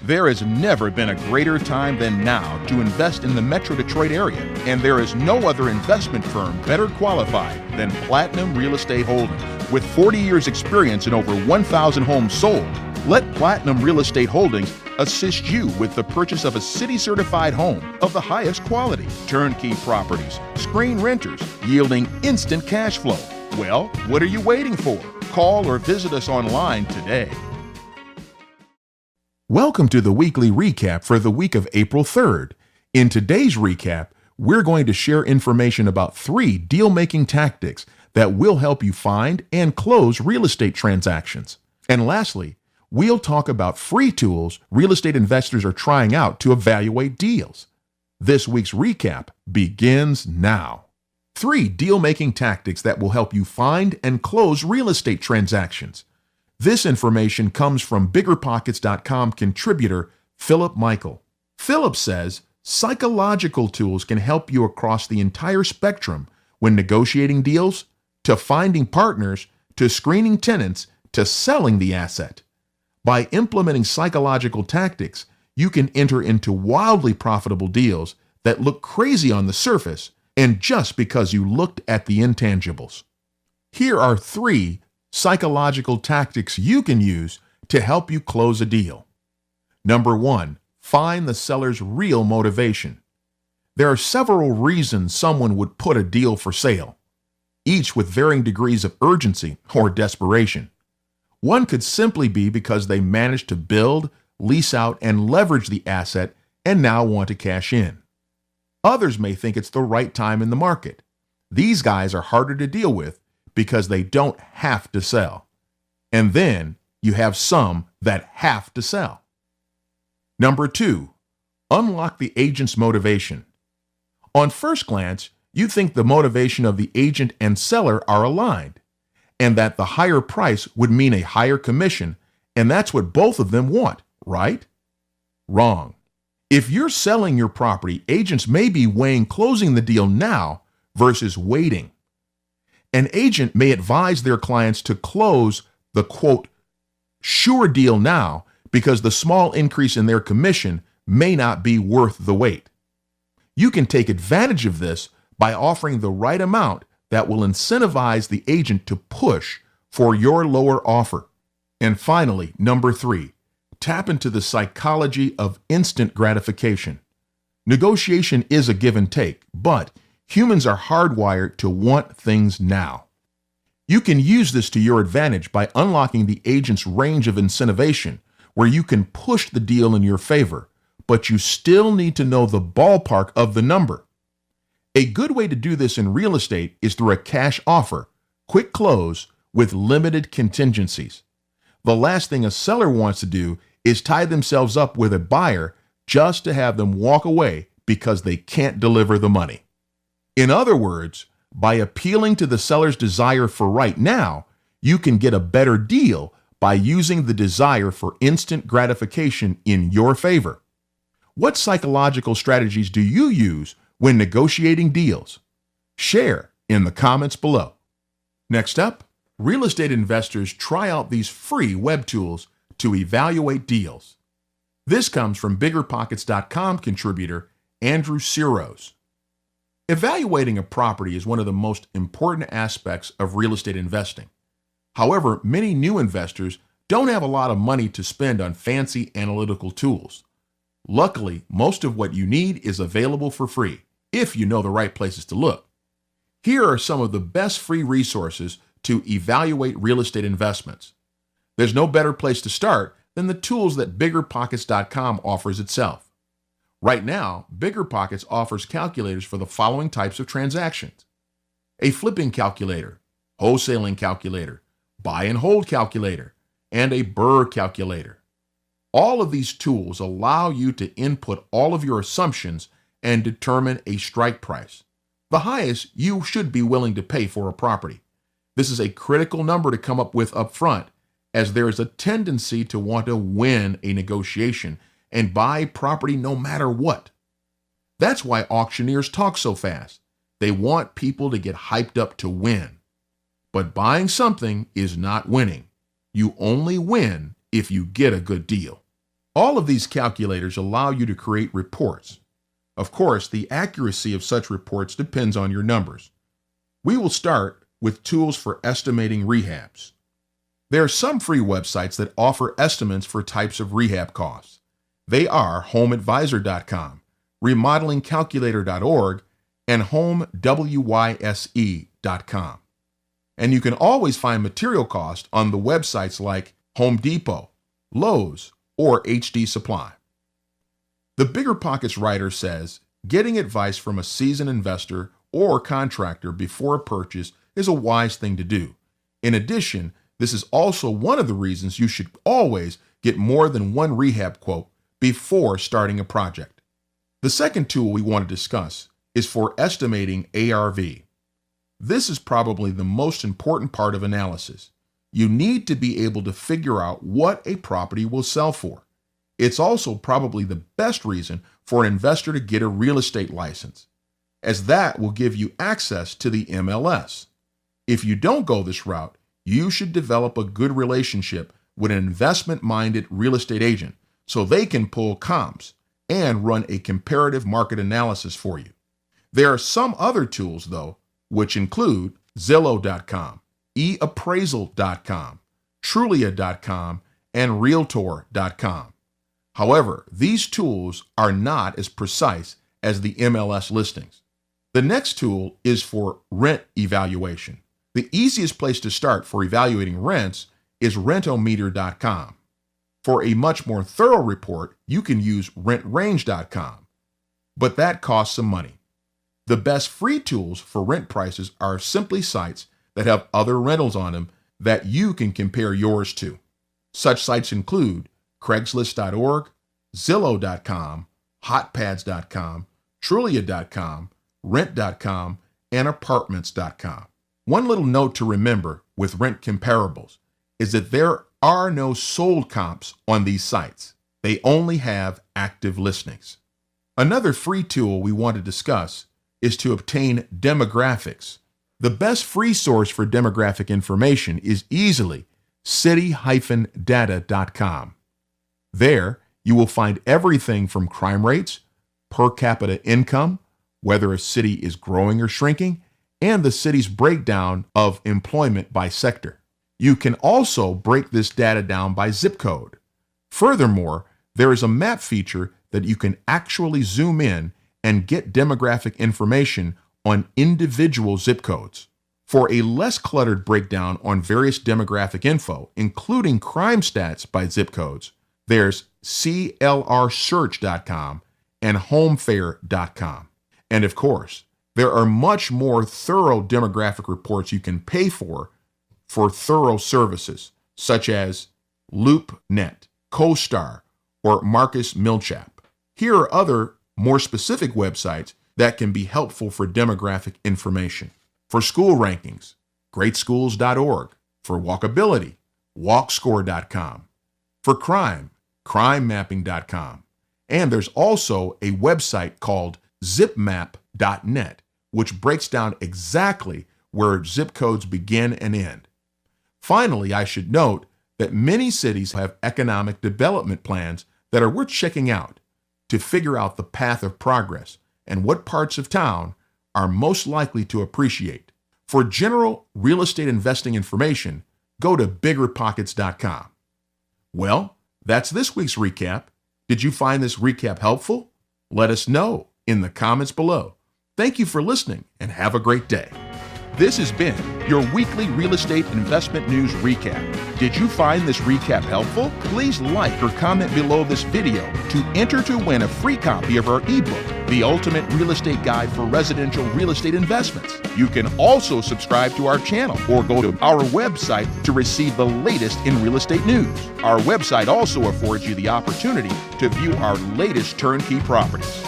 There has never been a greater time than now to invest in the Metro Detroit area, and there is no other investment firm better qualified than Platinum Real Estate Holdings. With 40 years experience and over 1,000 homes sold, let Platinum Real Estate Holdings assist you with the purchase of a city-certified home of the highest quality, turnkey properties, screen renters, yielding instant cash flow. Well, what are you waiting for? Call or visit us online today. Welcome to the weekly recap for the week of April 3rd. In today's recap, we're going to share information about 3 deal-making tactics that will help you find and close real estate transactions. And lastly, we'll talk about free tools real estate investors are trying out to evaluate deals. This week's recap begins now. 3 deal-making tactics that will help you find and close real estate transactions. This information comes from BiggerPockets.com contributor Philip Michael. Philip says psychological tools can help you across the entire spectrum when negotiating deals, to finding partners, to screening tenants, to selling the asset. By implementing psychological tactics, you can enter into wildly profitable deals that look crazy on the surface and just because you looked at the intangibles. Here are 3 psychological tactics you can use to help you close a deal. Number 1, find the seller's real motivation. There are several reasons someone would put a deal for sale, each with varying degrees of urgency or desperation. One could simply be because they managed to build, lease out, and leverage the asset and now want to cash in. Others may think it's the right time in the market. These guys are harder to deal with because they don't have to sell. And then you have some that have to sell. Number 2, unlock the agent's motivation. On first glance, you think the motivation of the agent and seller are aligned, and that the higher price would mean a higher commission, and that's what both of them want, right? Wrong. If you're selling your property, agents may be weighing closing the deal now versus waiting. An agent may advise their clients to close the, quote, sure deal now because the small increase in their commission may not be worth the wait. You can take advantage of this by offering the right amount that will incentivize the agent to push for your lower offer. And finally, number 3, tap into the psychology of instant gratification. Negotiation is a give and take, but humans are hardwired to want things now. You can use this to your advantage by unlocking the agent's range of incentivation, where you can push the deal in your favor, but you still need to know the ballpark of the number. A good way to do this in real estate is through a cash offer, quick close, with limited contingencies. The last thing a seller wants to do is tie themselves up with a buyer just to have them walk away because they can't deliver the money. In other words, by appealing to the seller's desire for right now, you can get a better deal by using the desire for instant gratification in your favor. What psychological strategies do you use when negotiating deals? Share in the comments below. Next up, real estate investors try out these free web tools to evaluate deals. This comes from BiggerPockets.com contributor Andrew Siros. Evaluating a property is one of the most important aspects of real estate investing. However, many new investors don't have a lot of money to spend on fancy analytical tools. Luckily, most of what you need is available for free, if you know the right places to look. Here are some of the best free resources to evaluate real estate investments. There's no better place to start than the tools that BiggerPockets.com offers itself. Right now, BiggerPockets offers calculators for the following types of transactions: a flipping calculator, wholesaling calculator, buy and hold calculator, and a BRRRR calculator. All of these tools allow you to input all of your assumptions and determine a strike price, the highest you should be willing to pay for a property. This is a critical number to come up with up front, as there is a tendency to want to win a negotiation and buy property no matter what. That's why auctioneers talk so fast. They want people to get hyped up to win. But buying something is not winning. You only win if you get a good deal. All of these calculators allow you to create reports. Of course, the accuracy of such reports depends on your numbers. We will start with tools for estimating rehabs. There are some free websites that offer estimates for types of rehab costs. They are HomeAdvisor.com, RemodelingCalculator.org, and HomeWyse.com. And you can always find material cost on the websites like Home Depot, Lowe's, or HD Supply. The BiggerPockets writer says, getting advice from a seasoned investor or contractor before a purchase is a wise thing to do. In addition, this is also one of the reasons you should always get more than one rehab quote before starting a project. The second tool we want to discuss is for estimating ARV. This is probably the most important part of analysis. You need to be able to figure out what a property will sell for. It's also probably the best reason for an investor to get a real estate license, as that will give you access to the MLS. If you don't go this route, you should develop a good relationship with an investment-minded real estate agent so they can pull comps and run a comparative market analysis for you. There are some other tools, though, which include Zillow.com, eAppraisal.com, Trulia.com, and Realtor.com. However, these tools are not as precise as the MLS listings. The next tool is for rent evaluation. The easiest place to start for evaluating rents is Rentometer.com. For a much more thorough report, you can use RentRange.com, but that costs some money. The best free tools for rent prices are simply sites that have other rentals on them that you can compare yours to. Such sites include Craigslist.org, Zillow.com, Hotpads.com, Trulia.com, Rent.com, and Apartments.com. One little note to remember with rent comparables is that there are no sold comps on these sites. They only have active listings. Another free tool we want to discuss is to obtain demographics. The best free source for demographic information is easily city-data.com. There, you will find everything from crime rates, per capita income, whether a city is growing or shrinking, and the city's breakdown of employment by sector. You can also break this data down by zip code. Furthermore, there is a map feature that you can actually zoom in and get demographic information on individual zip codes. For a less cluttered breakdown on various demographic info, including crime stats by zip codes, there's CLRsearch.com and Homefair.com. And of course, there are much more thorough demographic reports you can pay for thorough services, such as LoopNet, CoStar, or Marcus Millichap. Here are other more specific websites that can be helpful for demographic information. For school rankings, greatschools.org. For walkability, walkscore.com. For crime, crimemapping.com. And there's also a website called zipmap.net, which breaks down exactly where zip codes begin and end. Finally, I should note that many cities have economic development plans that are worth checking out to figure out the path of progress and what parts of town are most likely to appreciate. For general real estate investing information, go to biggerpockets.com. Well, that's this week's recap. Did you find this recap helpful? Let us know in the comments below. Thank you for listening and have a great day. This has been your weekly real estate investment news recap. Did you find this recap helpful? Please like or comment below this video to enter to win a free copy of our ebook, The Ultimate Real Estate Guide for Residential Real Estate Investments. You can also subscribe to our channel or go to our website to receive the latest in real estate news. Our website also affords you the opportunity to view our latest turnkey properties.